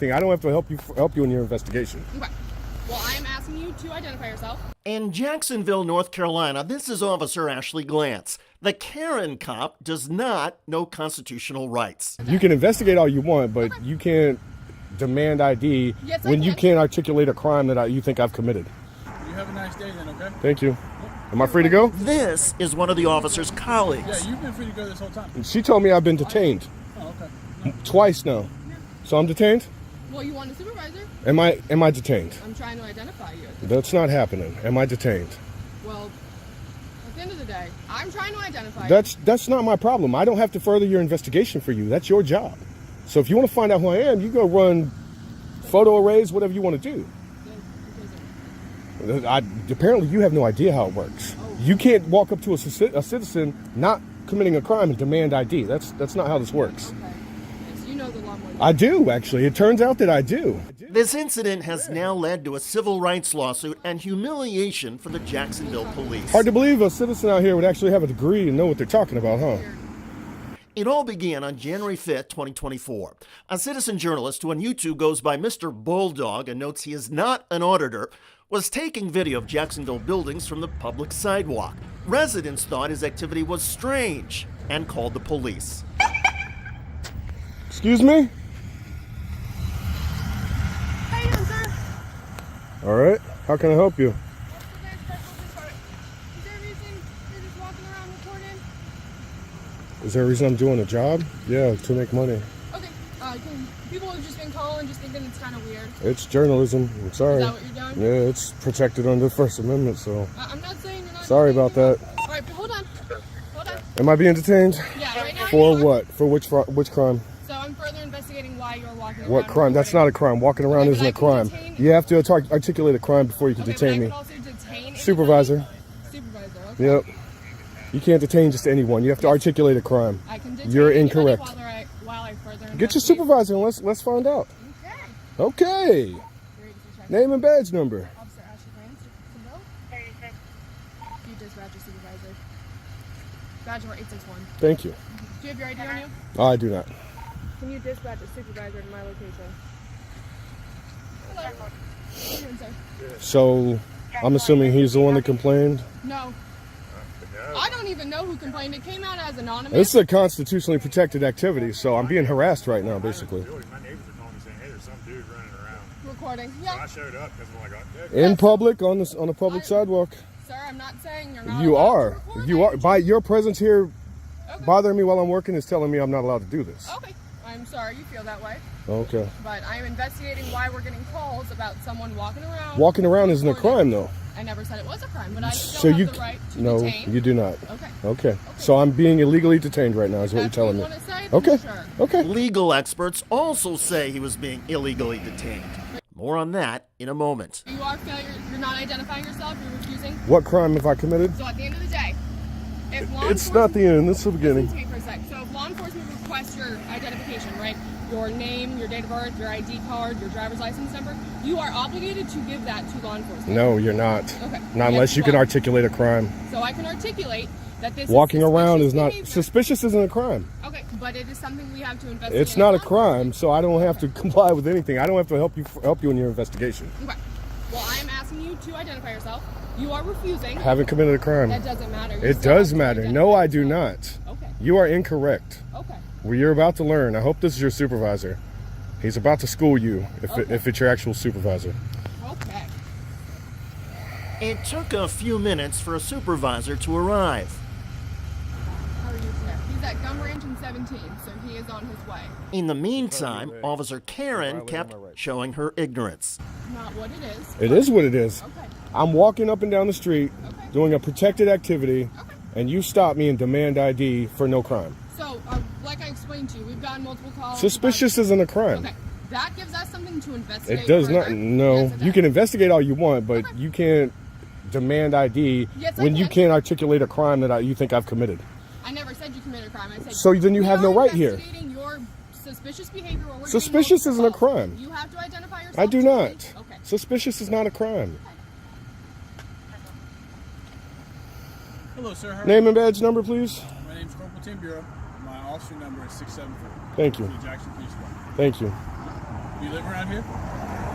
I don't have to help you in your investigation. Okay. Well, I am asking you to identify yourself. In Jacksonville, North Carolina, this is Officer Ashley Glantz. The Karen cop does not know constitutional rights. You can investigate all you want, but you can't demand ID when you can't articulate a crime that you think I've committed. You have a nice day then, okay? Thank you. Am I free to go? This is one of the officer's colleagues. Yeah, you've been free to go this whole time. She told me I've been detained. Oh, okay. Twice now. So I'm detained? Well, you want a supervisor? Am I detained? I'm trying to identify you. That's not happening. Am I detained? Well, at the end of the day, I'm trying to identify you. That's not my problem. I don't have to further your investigation for you. That's your job. So if you want to find out who I am, you go run photo arrays, whatever you want to do. Apparently you have no idea how it works. You can't walk up to a citizen not committing a crime and demand ID. That's not how this works. Okay. Yes, you know the law more than I do, actually. It turns out that I do. This incident has now led to a civil rights lawsuit and humiliation for the Jacksonville police. Hard to believe a citizen out here would actually have a degree and know what they're talking about, huh? It all began on January 5th, 2024. A citizen journalist who on YouTube goes by Mr. Bulldog and notes he is not an auditor was taking video of Jacksonville buildings from the public sidewalk. Residents thought his activity was strange and called the police. Excuse me? How you doing, sir? All right. How can I help you? Is there a reason you're just walking around recording? Is there a reason I'm doing a job? Yeah, to make money. Okay. People have just been calling, just thinking it's kind of weird. It's journalism. I'm sorry. Is that what you're doing? Yeah, it's protected under the First Amendment, so. I'm not saying you're not. Sorry about that. All right, but hold on. Hold on. Am I being detained? Yeah, right now. For you are. what? For which crime? So I'm further investigating why you're walking around. What crime? That's not a crime. Walking around Okay, isn't a but I can crime. detain- You have to articulate a crime before you can Okay, but detain I me. could also detain Supervisor. Supervisor. Okay. Yep. You can't detain just anyone. You have to articulate a crime. I can detain You're anybody incorrect. While I further Get your investigate. supervisor and let's find out. Okay. Okay. Ready to check. Name and badge number. Officer Ashley Glantz, you dispatch your supervisor. Badge number 861. Thank you. Do you have your ID on you? I do not. Can you dispatch a supervisor to my location? Hello. How you doing, sir? So I'm assuming he's the one that complained. No. I don't even know who complained. It came out as anonymous. This is a constitutionally protected activity, so I'm being harassed right now, basically. My neighbors are calling me saying, hey, there's some dude running around. Recording. So Yeah. I showed up because I'm like, In public, on a public sidewalk. Sir, I'm not saying you're not You allowed to are. record. You are. By your presence here Okay. bothering me while I'm working is telling me I'm not allowed to do this. Okay. I'm sorry you feel that way. Okay. But I'm investigating why we're getting calls about someone walking around. Walking around isn't a crime, though. I never said it was a crime, but I So still you have the right to no, detain. you do not. Okay. Okay. So I'm being illegally detained right now, is what you're That's telling what me. you want to say? Okay. Sure. Okay. Legal experts also say he was being illegally detained. More on that in a moment. You are failure. You're not identifying yourself. You're refusing. What crime have I committed? So at the end of the day, if law It's not the end. It's the beginning. Listen to me for a sec. So if law enforcement requests your identification, right? Your name, your date of birth, your ID card, your driver's license number, you are obligated to give that to law enforcement. No, you're not. Okay. Not unless you can articulate a crime. So I can articulate that this Walking is around is suspicious not behavior. suspicious. Isn't a crime. Okay, but it is something we have to investigate. It's not a on. crime, so I don't have to comply with anything. I don't have to help you in your investigation. Okay. Well, I am asking you to identify yourself. You are refusing. I haven't committed a crime. That doesn't matter. You It still does have to matter. identify No, I do yourself. not. Okay. You are incorrect. Okay. Well, you're about to learn. I hope this is your supervisor. He's about to school you if it's your actual supervisor. Okay. It took a few minutes for a supervisor to arrive. How are you today? He's at Gum Ranch in 17, so he is on his way. In the meantime, Officer Karen kept showing her ignorance. Not what it is. It is what it is. Okay. I'm walking up and down the street Okay. doing a protected activity, Okay. and you stop me and demand ID for no crime. So, like I explained to you, we've gotten multiple calls. Suspicious isn't a crime. Okay. That gives us something to investigate. It does further. not. No, Yes, it you does. can investigate all you want, but Okay. you can't demand ID Yes, I when you can. can't articulate a crime that you think I've committed. I never said you committed a crime. I said. So then you we have are no right here. investigating your suspicious behavior. Or we're getting Suspicious multiple isn't a calls. crime. You have to identify yourself. I do to not. me. Okay. Suspicious is not a crime. Hello, sir. How are Name and badge number, please. My name's Corporal Tim Bureau. My officer number is 674. Thank you. Jackson Police Department. Thank you. You live around here?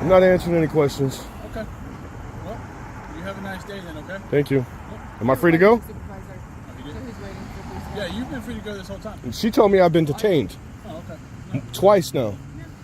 I'm not answering any questions. Okay. Well, you have a nice day then, okay? Thank you. Am I free to go? Supervisor. Oh, you So did? who's waiting for police? Yeah, you've been free to go this whole time. She told me I've been detained Oh, okay. No. twice now.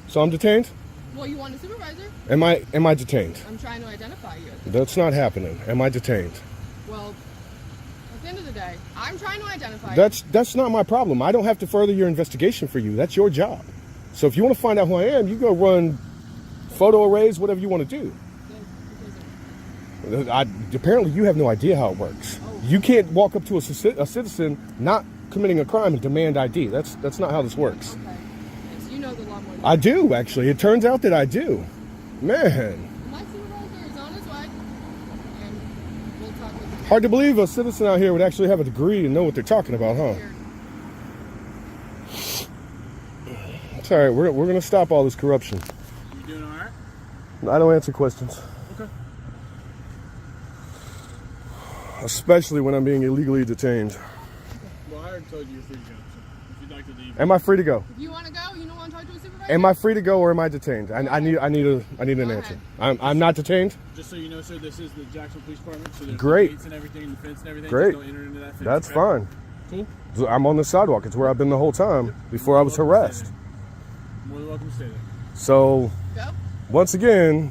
So I'm detained? Well, you want a supervisor? Am I detained? I'm trying to identify you. That's not happening. Am I detained? Well, at the end of the day, I'm trying to identify you. That's not my problem. I don't have to further your investigation for you. That's your job. So if you want to find out who I am, you go run photo arrays, whatever you want to do. Apparently you have no idea how it works. You can't walk up to a citizen not committing a crime and demand ID. That's not how this works. Okay. Yes, you know the law more than I do, actually. It turns out that I do. Man, my supervisor is on his way, and we'll talk with him. hard to believe a citizen out here would actually have a degree and know what they're talking about, huh? Here. It's all right. We're going to stop all this corruption. You doing all right? I don't answer questions, Okay. especially when I'm being illegally detained. Well, I already told you you're free to go. So if you'd like to leave, Am I free to go? If you want to go, you don't want to talk to a supervisor? Am I free to go or am I detained? I need an Go answer. ahead. I'm not detained. just so you know, sir, this is the Jackson Police Department. So there's Great. the gates and everything, the fence and everything. Great. Just don't enter into that fence. That's okay? fine. Cool. I'm on the sidewalk. It's where I've been the whole time before I was harassed. More than welcome to stay there. So Go. once again,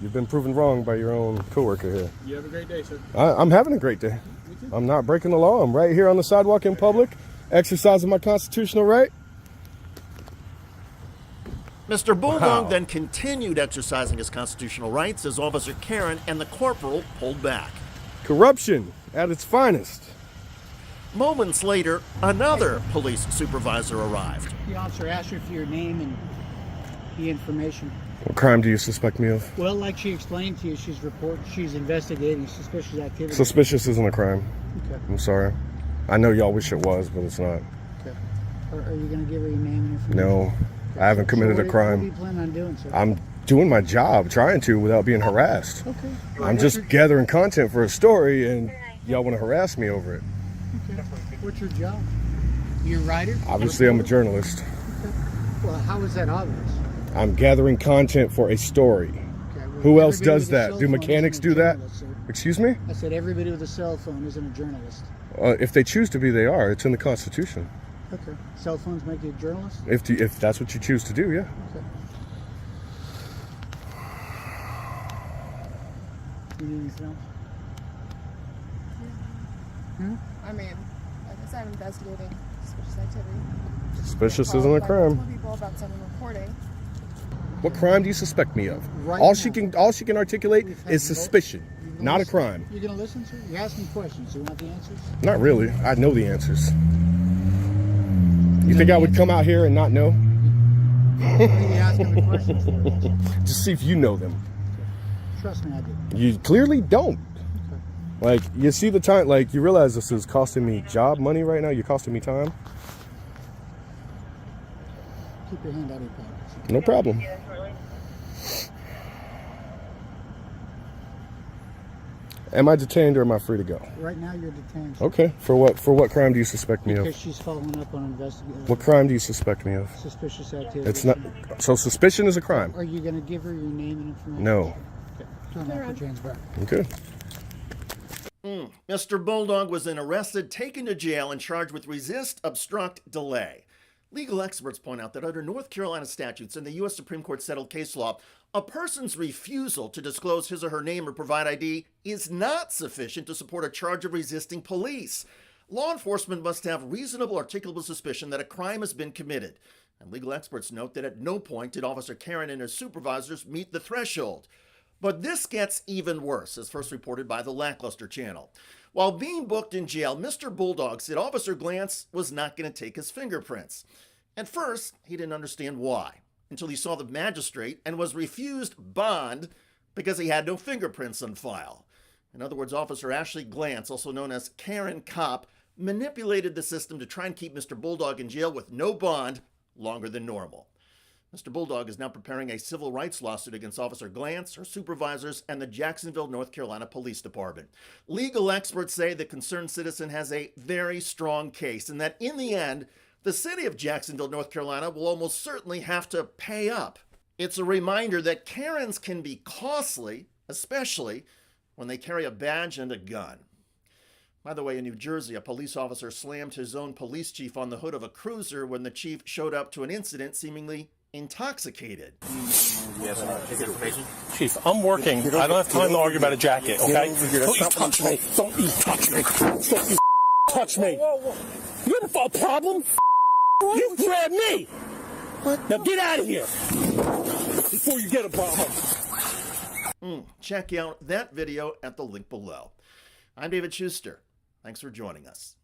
you've been proven wrong by your own coworker here. You have a great day, sir. I'm having a great day. Me too. I'm not breaking the law. I'm right here on the sidewalk in public, exercising my constitutional right. Mr. Bulldog Wow. then continued exercising his constitutional rights as Officer Karen and the corporal pulled back. Corruption at its finest. Moments later, another police supervisor arrived. The officer asked her for your name and the information. What crime do you suspect me of? Well, like she explained to you, she's investigating suspicious activity. Suspicious isn't a crime. Okay. I'm sorry. I know y'all wish it was, but it's not. Okay. Are you going to give her your name and information? No, I haven't committed So a What do crime. you plan on doing, sir? I'm doing my job, trying to, without being harassed. Okay. I'm just gathering content for a story, and y'all want to harass me over it. Okay. What's your job? You're a writer? Obviously, I'm a journalist. Okay. Well, how is that obvious? I'm gathering content for a story. Okay, well, Who else everybody does with a that? cell Do phone mechanics isn't a do that? journalist, sir. Excuse me? I said everybody with a cell phone isn't a journalist. If they choose to be, they are. It's in the Constitution. Okay. Cell phones make you a journalist? If that's what you choose to do, yeah. Okay. You need anything else? I mean, like I said, I'm investigating suspicious activity. Suspicious Called isn't a by crime. multiple people about someone reporting. What crime do you suspect me of? Right all now. she can articulate We've had is no- suspicion, You're gonna not a listen? crime. You're going to listen, sir? You're asking questions. You want the answers? Not really. I know the answers. You think I would come out here and not know? What are you asking the questions for? Just see if you know them. Trust me, I do. You clearly don't. Like, you see the time, like, you realize this is costing me job money right now? You're costing me time? Keep your hand out of your pockets. No problem. Am I detained or am I free to go? Right now, you're detained. Okay. For what crime do you suspect me Because of? she's following up on investigation. What crime do you suspect me of? Suspicious activity. It's not. So suspicion is a crime. Are you going to give her your name and information? No. Okay. Turn off your hands back. Okay. Mr. Bulldog was then arrested, taken to jail, and charged with resist, obstruct, delay. Legal experts point out that under North Carolina statutes and the U.S. Supreme Court settled case law, a person's refusal to disclose his or her name or provide ID is not sufficient to support a charge of resisting police. Law enforcement must have reasonable articulable suspicion that a crime has been committed. And legal experts note that at no point did Officer Karen and her supervisors meet the threshold. But this gets even worse, as first reported by the Lackluster channel. While being booked in jail, Mr. Bulldog said Officer Glantz was not going to take his fingerprints. At first, he didn't understand why, until he saw the magistrate and was refused bond because he had no fingerprints on file. In other words, Officer Ashley Glantz, also known as Karen Kopp, manipulated the system to try and keep Mr. Bulldog in jail with no bond longer than normal. Mr. Bulldog is now preparing a civil rights lawsuit against Officer Glantz, her supervisors, and the Jacksonville, North Carolina Police Department. Legal experts say the concerned citizen has a very strong case and that in the end, the city of Jacksonville, North Carolina will almost certainly have to pay up. It's a reminder that Karens can be costly, especially when they carry a badge and a gun. By the way, in New Jersey, a police officer slammed his own police chief on the hood of a cruiser when the chief showed up to an incident seemingly intoxicated. Chief, I'm working. I don't have time to argue about a jacket, okay? Don't you touch me. Don't you touch me. Don't you touch me. You have a problem? You grabbed me. Now get out of here before you get a problem. Check out that video at the link below. I'm David Shuster. Thanks for joining us.